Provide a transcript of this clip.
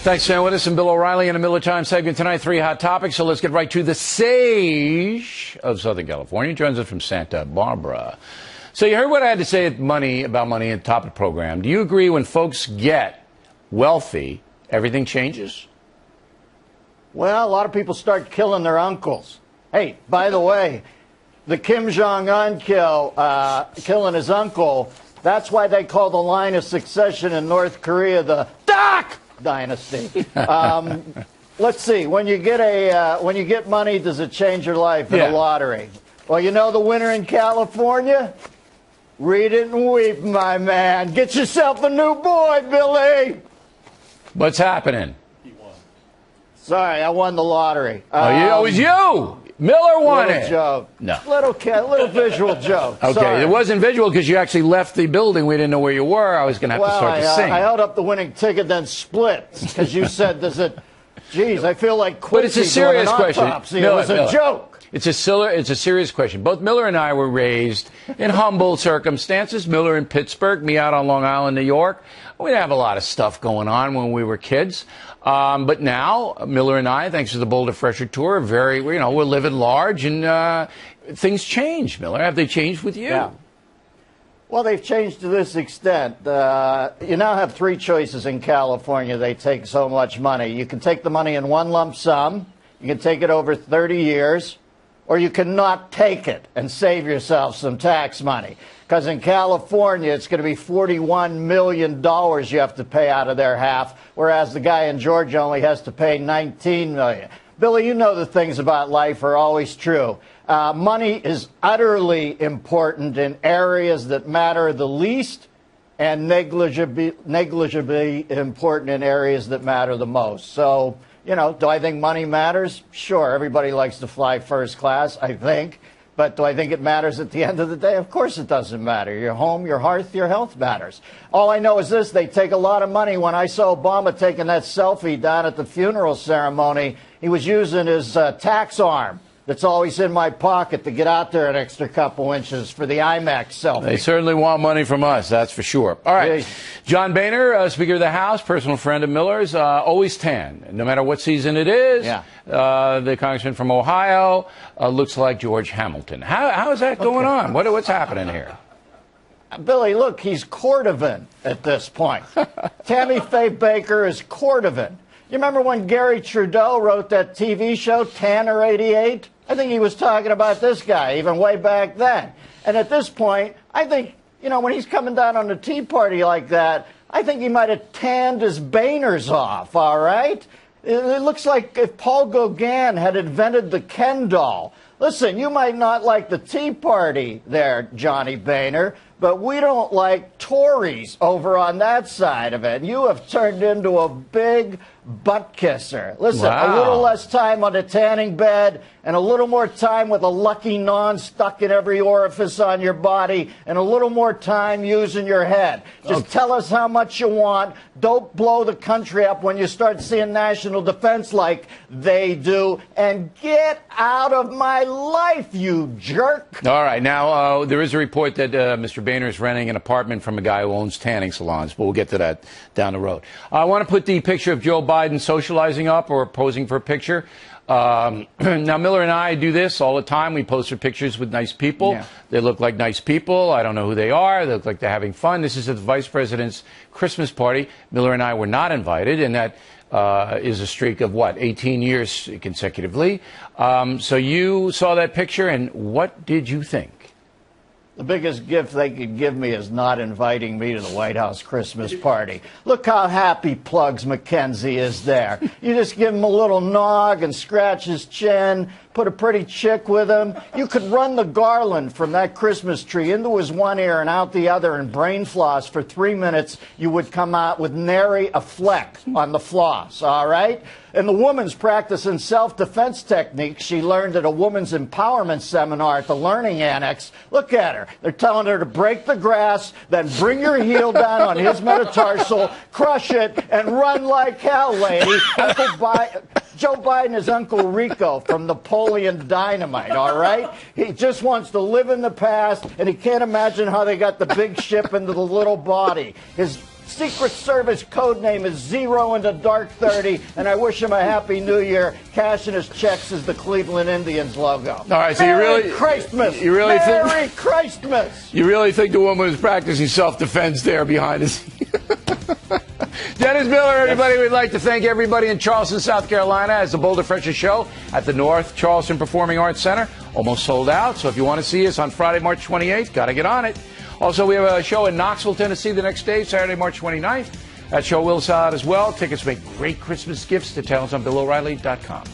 Thanks for staying with us. And Bill O'Reilly in the Miller Time segment tonight. 3 hot topics. So let's get right to the sage of Southern California. Joins us from Santa Barbara. So you heard what I had to say about money at the top of the program. Do you agree when folks get wealthy, everything changes? Well, a lot of people start killing their uncles. Hey, by the way, the Kim Jong-un killing his uncle, that's why they call the line of succession in North Korea the Dak Dynasty. Let's see. When you get money, does it change your life in a lottery? Well, you know the winner in California? Read it and weep, my man. Get yourself a new boy, Billy. What's happening? He won. Sorry, I won the lottery. It was you. Miller won it. Joke. No. Little visual joke. Okay, Sorry. It wasn't visual because you actually left the building. We didn't know where you were. I was going to have to start to sing. I held up the winning ticket, then split because you said, "Does it?" Geez, I feel like Quincy. But it's a serious question. It was a joke. It's a serious question. Both Miller and I were raised in humble circumstances. Miller in Pittsburgh, me out on Long Island, New York. We didn't have a lot of stuff going on when we were kids. But now, Miller and I, thanks to the Boulder Fresher Tour, we're living large, and things change, Miller. Have they changed with you? Yeah. Well, they've changed to this extent. You now have 3 choices in California. They take so much money. You can take the money in one lump sum. You can take it over 30 years. Or you can not take it and save yourself some tax money. Because in California, it's going to be $41 million you have to pay out of their half, whereas the guy in Georgia only has to pay $19 million. Billy, you know the things about life are always true. Money is utterly important in areas that matter the least and negligibly important in areas that matter the most. So, do I think money matters? Sure, everybody likes to fly first class, I think. But do I think it matters at the end of the day? Of course it doesn't matter. Your home, your hearth, your health matters. All I know is this, they take a lot of money. When I saw Obama taking that selfie down at the funeral ceremony, he was using his tax arm that's always in my pocket to get out there an extra couple inches for the IMAX selfie. They certainly want money from us, that's for sure. All right. John Boehner, Speaker of the House, personal friend of Miller's, always tan, no matter what season it is. Yeah. The congressman from Ohio looks like George Hamilton. How is that going on? What's happening here? Billy, look, he's Cordovan at this point. Tammy Faye Baker is Cordovan. You remember when Gary Trudeau wrote that TV show, Tanner 88? I think he was talking about this guy even way back then. And at this point, I think, when he's coming down on the Tea Party like that, I think he might have tanned his Boehners off, all right? It looks like if Paul Gauguin had invented the Ken doll. Listen, you might not like the Tea Party there, Johnny Boehner, but we don't like Tories over on that side of it. You have turned into a big butt kisser. Listen, a little less time on the tanning bed and a little more time with a lucky non stuck in every orifice on your body and a little more time using your head. Just tell us how much you want. Don't blow the country up when you start seeing national defense like they do. And get out of my life, you jerk. All right. Now, there is a report that Mr. Boehner is renting an apartment from a guy who owns tanning salons, but we'll get to that down the road. I want to put the picture of Joe Biden socializing up or posing for a picture. Now, Miller and I do this all the time. We post our pictures with nice people. Yeah. They look like nice people. I don't know who they are. They look like they're having fun. This is at the vice president's Christmas party. Miller and I were not invited, and that is a streak of, 18 years consecutively. So you saw that picture, and what did you think? The biggest gift they could give me is not inviting me to the White House Christmas party. Look how happy Plugs McKenzie is there. You just give him a little nog and scratch his chin, put a pretty chick with him. You could run the garland from that Christmas tree into his one ear and out the other and brain floss for 3 minutes. You would come out with nary a fleck on the floss, all right? And the woman's practicing self-defense techniques she learned at a woman's empowerment seminar at the Learning Annex. Look at her. They're telling her to break the grass, then bring your heel down on his metatarsal, crush it, and run like hell, lady. Joe Biden is Uncle Rico from Napoleon Dynamite, all right? He just wants to live in the past, and he can't imagine how they got the big ship into the little body. His Secret Service code name is Zero in the Dark 30, and I wish him a Happy New Year. Cashing his checks is the Cleveland Indians logo. All right, so Merry Christmas. Merry Christmas. You really think the woman was practicing self-defense there behind us? Dennis Miller, everybody. We'd like to thank everybody in Charleston, South Carolina, as the Boulder Freshers show at the North Charleston Performing Arts Center. Almost sold out, so if you want to see us on Friday, March 28th, got to get on it. Also, we have a show in Knoxville, Tennessee the next day, Saturday, March 29th. That show will sell out as well. Tickets make great Christmas gifts to talents on BillO'Reilly.com.